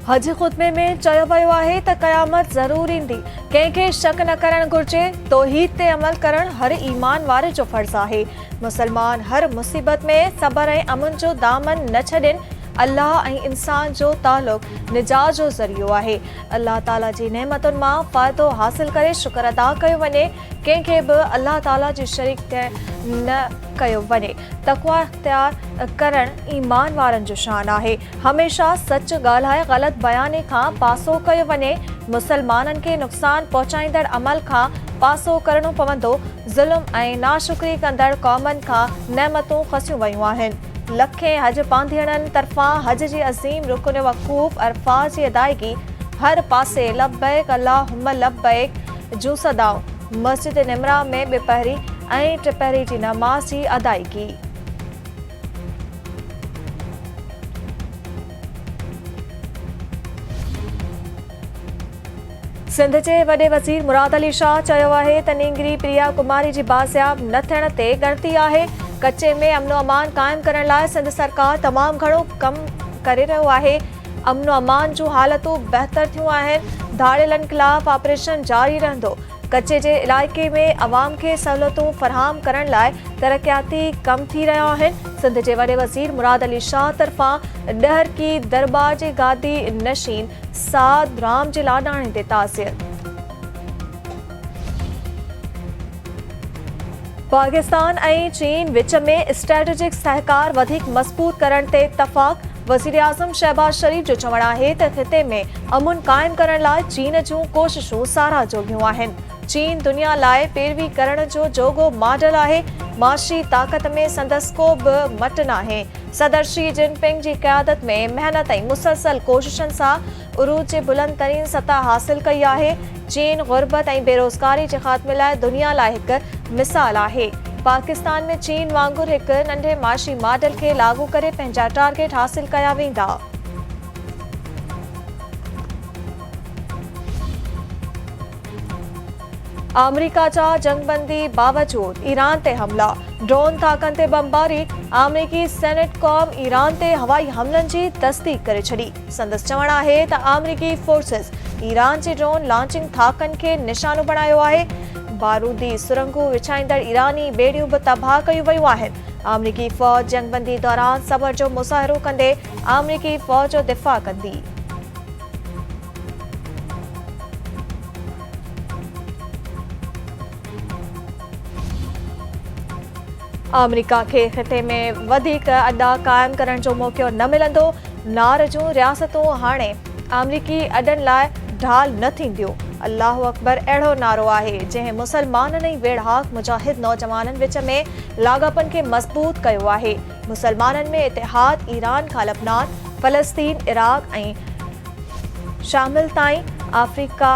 हज खुतबे में चयो वियो आहे त क़यामत ज़रूर ईंदी, कंहिंखे शक न करणु घुर्जे। तौहीद ते अमल करणु हर ईमान वारे जो फर्ज़ आहे। मुसलमान हर मुसीबत में सब्र ऐं अमन जो दामन न छॾनि। अल्लाह ऐं इंसान जो तालुक निजात जो ज़रियो आहे। अल्लाह ताला जी नेमतुनि मां फ़ाइदो हासिल करे शुक्र अदा कयो वञे। कंहिंखे बि अल्लाह ताला जी शरीक न कयो वञे। तक़वा इख्तियार करणु ईमान वारनि जो शान आहे। हमेशा सच ॻाल्हाए ग़लत बयाने खां पासो कयो वञे। मुसलमाननि खे नुक़सान पहुचाईंदड़ अमल खां पासो करणो पवंदो। ज़ुल्म ऐं नाशुक्री कंदड़ क़ौमनि खां नेमतूं खसियूं वयूं आहिनि। लखें हज पांधीअड़नि तरफ़ां हज जी अज़ीम रुकन वक़ूफ़ अरफ़ात जी अदायगी। हर पासे लब्बैक अल्लाहुम्मा लब्बैक जूं सदाऊं। मस्जिद निमरा में ॿिपहरी ऐं टिपहरी जी नमाज़ जी अदायगी। सिंध जे वॾे वज़ीर मुराद अली शाह चयो आहे त नींगरी प्रिया कुमारी जी बाज़ियाब न थियण ते ॻणती आहे। कच्चे में अमनो अमान क़ाइमु करण लाइ सिंध सरकार तमामु घणो कमु करे रहियो आहे। अमनो अमान जूं हालतूं बहितर थियूं आहिनि। धाड़ियलनि ख़िलाफ़ ऑपरेशन जारी रहंदो। कच्चे जे इलाइक़े में अवाम खे सहूलियतूं फ़राहम करण लाइ तरक़ियाती कम थी रहिया आहिनि। सिंध जे वॾे वज़ीर मुराद अली शाह तरफ़ां ॾहर की दरबार जे गादी नशीन साद राम जे लाॾाणे ते ताज़ियत। पाकिस्तान ऐं चीन विच में स्ट्रेटेजिक सहकार वधीक मज़बूत करण ते इतफ़ाक़। वज़ीर आज़म शहबाज शरीफ़ जो चवणु आहे त ख़िते में अमुन क़ाइमु करण लाइ चीन जूं कोशिशूं साराह जोॻियूं आहिनि। चीन दुनिया लाइ पैरवी करण जो जोॻो मॉडल आहे। माशी ताक़त में संदसि को बि मट नाहे। सदर शी जिनपिंग जी क़यादत में महिनत ऐं मुसलसल कोशिशुनि सां उरूज जे बुलंद तरीन सतह हासिल कई आहे। चीन ग़ुर्बत ऐं बेरोज़गारी जे ख़ात्मे लाइ दुनिया लाइ हिकु मिसाल आहे। पाकिस्तान में चीन वांगुरु हिकु नंढे माशी मॉडल खे लागू करे पंहिंजा टारगेट हासिल कया वेंदा। अमरीका जा जंगबंदी बावजूद ईरान ते हमला। ड्रोन ताकनि ते बमबारी। अमरीकी सेनेट कौम ईरान ते हवाई हमलनि जी तस्दीक करे छॾी। संदसि चवणु आहे त अमरीकी फोर्सिस ईरान जी ड्रोन लॉन्चिंग थाकनि खे निशानो बणायो आहे। बारूदी सुरंगूं विछाईंदड़ ईरानी ॿेड़ियूं बि तबाह कयूं वयूं आहिनि। अमरीकी फ़ौज जंगबंदी दौरान सबर जो मुज़ाहिरो कंदे अमरीकी फ़ौज जो दिफ़ा कंदी। अमरीका खे ख़िते में वधीक अॾा क़ाइमु करण जो मौक़ो न मिलंदो। नार जूं रियासतूं हाणे अमरीकी अॾनि लाइ ढाल न थींदियूं। अल्लाहु अकबर अहिड़ो नारो आहे जंहिं मुसलमाननि ऐं वेढ़हाक मुजाहिद नौजवाननि विच में लाॻापनि खे मज़बूत कयो आहे। मुसलमाननि में इतिहाद ईरान खां लबनान, फ़लस्तीन, इराक़ ऐं शामिल ताईं अफ्रीका,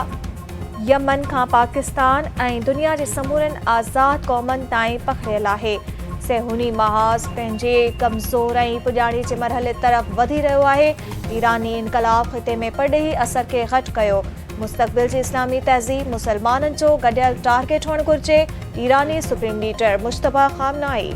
यमन खां पाकिस्तान ऐं दुनिया जे समूरनि आज़ाद क़ौमनि ताईं पखिड़ियल आहे। सेहूनी महाज़ पंहिंजे कमज़ोर ऐं पुॼाणी जे मरहले तरफ़ वधी रहियो आहे। ईरानी इनक़लाब ख़िते में परॾेही असर खे घटि कयो। मुस्तक़बिल जी इस्लामी तहज़ीब मुसलमाननि जो गॾियल टारगेट हुअणु घुरिजे। ईरानी सुप्रीम लीडर मुश्तबा ख़ामनाई।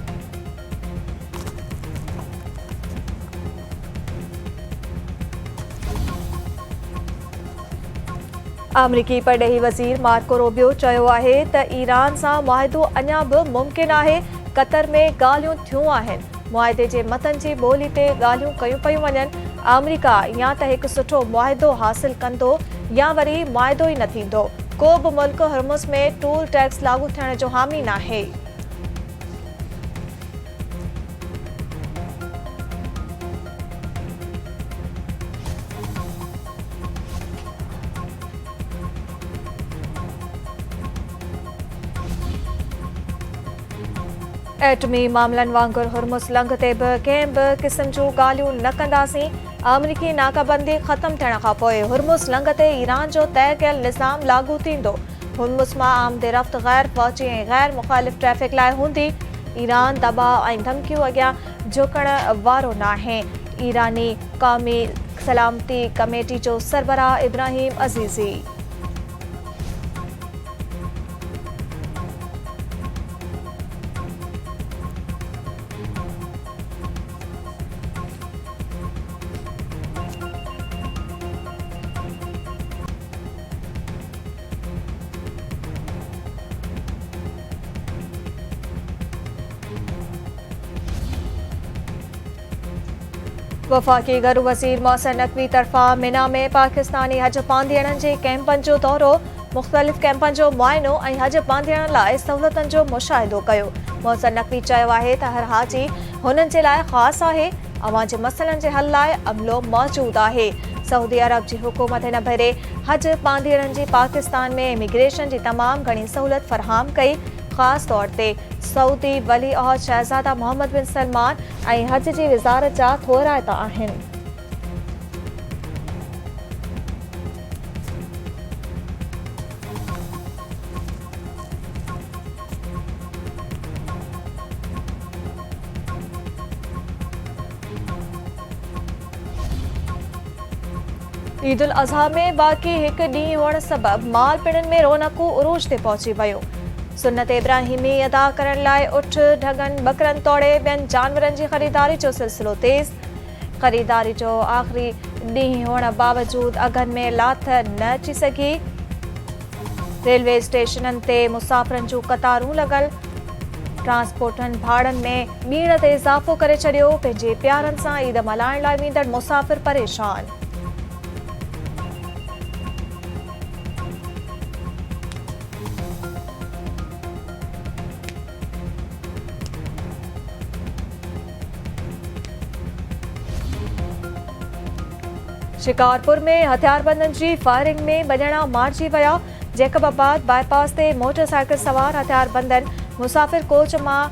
अमरीकी परॾेही वज़ीर मार्को रूबियो चयो आहे त ईरान सां मुआहिदो अञा बि मुमकिन आहे। क़तर में ॻाल्हियूं थियूं आहिनि। मुआहिदे जे मतन जी ॿोली ते ॻाल्हियूं कयूं पियूं वञनि। अमरीका या त हिकु सुठो मुआहिदो हासिल कंदो या वरी मुआहिदो ई न थींदो। को बि मुल्क हर्मुज़ में टूल टैक्स लागू थियण जो हामी नाहे। एटमी मामलनि वांगुरु हुर्मुज़ लंघ ते बि कंहिं बि क़िस्म जूं ॻाल्हियूं न कंदासीं। अमरीकी नाकाबंदी ख़त्म थियण खां पोइ हुर्मुज़ लंघ ते ईरान जो तय कयल निज़ाम लागू थींदो। हुर्मुज़ मां आमदरफ़्त गैर फ़ौजी ऐं गैर मुख़ालिफ़ ट्रैफ़िक लाइ हूंदी। ईरान दबाव ऐं धमकियूं अॻियां झुकण वारो नाहे। ईरानी क़ौमी सलामती कमेटी जो सरबराह इब्राहिम अज़ीज़ी। वफ़ाक़ी घरू वज़ीर मोहसिन नक़वी तरफ़ां मिना में पाकिस्तानी हज पांधीअड़नि जे कैंपनि जो दौरो, मुख़्तलिफ़ कैंपनि जो मुआइनो ऐं हज पांधीअड़नि लाइ सहूलियतुनि जो मुशाहिदो कयो। मोहसिन नक़वी चयो आहे त हर हाजी हुननि जे लाइ ख़ासि आहे। अवां जे मसइलनि जे हल लाइ अमलो मौजूदु आहे। सऊदी अरब जी हुकूमत हिन भेरे हज पांधीअड़नि जी पाकिस्तान में इमिग्रेशन जी तमामु घणी सहूलियत फ़राहम कई। ख़ासि तौर ते सऊदी वली अहद शहज़ादा मोहम्मद बिन सलमान ऐं हज जी वज़ारत जा थोराइता आहिनि। ईद उल अज़हा में बाक़ी हिकु ॾींहुं हुअण सबबि माल पिणनि में रौनकूं उरूज ते पहुची वियो। सुन्नत इब्राहिमी अदा करण लाइ उठ ढगन बकरन तोड़े ॿियनि जानवरनि जी ख़रीदारी जो सिलसिलो तेज़। ख़रीदारी जो आख़िरी ॾींहुं हुअण बावजूदि अघनि में लाथ न अची सघी। रेलवे स्टेशननि ते मुसाफ़िरनि जूं क़तारूं लॻल। ट्रांसपोर्टनि भाड़नि में ॿीण ते इज़ाफ़ो करे छॾियो। पंहिंजे प्यारनि सां ईद मल्हाइण लाइ वेंदड़ मुसाफ़िर परेशान। शिकारपुर में हथियारबंदनि जी फायरिंग में ॿ ॼणा मारिजी विया। जैकबाबाद बाईपास ते मोटरसाइकिल सवार हथियारबंदनि मुसाफ़िर कोच मां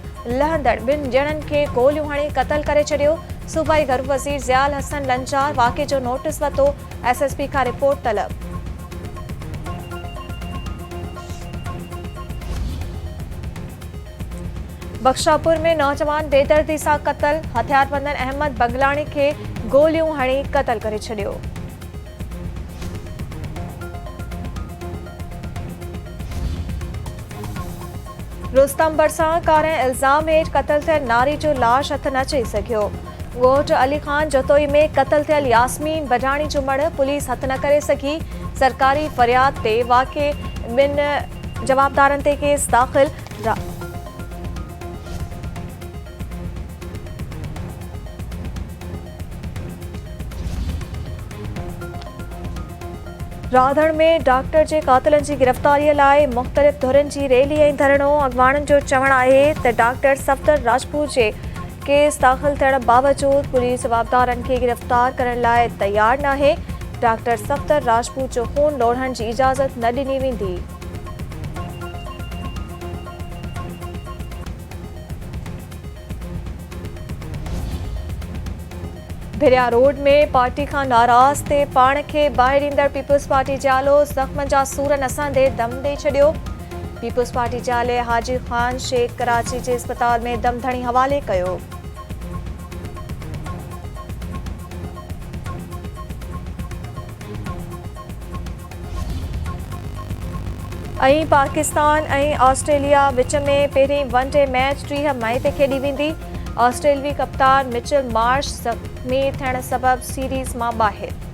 लहंदड़ ॿिनि ॼणनि खे गोलियूं हणी क़तल करे छॾियो। सूबाई घरू वज़ीर ज़ियाल हसन लंचार वाक़े जो नोटिस वरितो। SSP खां रिपोर्ट तलब। बख्शापुर में नौजवान बेदर्दी सां क़तल। हथियारबंदनि अहमद बगलाणी खे गोलियूं हणी क़तल करे छॾियो। रुस्तम भरिसां कारे इल्ज़ाम हेठि क़तल थियल नारी जो लाश हथ न अची सघियो। ॻोठ अली ख़ान जतोई में क़तल थियल यास्मीन बडाणी जो मड़ पुलिस हथ न करे सघी। सरकारी फ़रियाद ते वाक़े ॿिनि जवाबदारनि ते केस दाख़िल। राधड़ में डॉक्टर जे क़ातिलनि जी गिरफ़्तारीअ लाइ मुख़्तलिफ़ धुरनि जी रैली ऐं धरणो। अॻवाननि जो चवणु आहे त डॉक्टर सफ़दर राजपूत जे केस दाख़िल थियण बावजूदि पुलिस जवाबदारनि खे गिरफ़्तार करण लाइ तयारु नाहे। डॉक्टर सफ़दर राजपूत जो खून लोढ़ण जी इजाज़त न ॾिनी वेंदी। भिरिया रोड में पार्टी खां नाराज़ ते पाण खे ॿाहिरि ईंदड़ पीपल्स पार्टी जे आलो ज़ख़्म जा सूर नसंदे दम ॾेई छॾियो। पीपल्स पार्टी जे आले हाजी ख़ान शेख कराची जे अस्पताल में दम धणी हवाले कयो। ऐं पाकिस्तान ऐं ऑस्ट्रेलिया विच में पहिरीं वनडे मैच 30 मई ते खेॾी वेंदी। ऑस्ट्रेलवी कप्तान मिचेल मार्श ज़ख़्मी थियण सबबि सीरीज़ मां ॿाहिरि।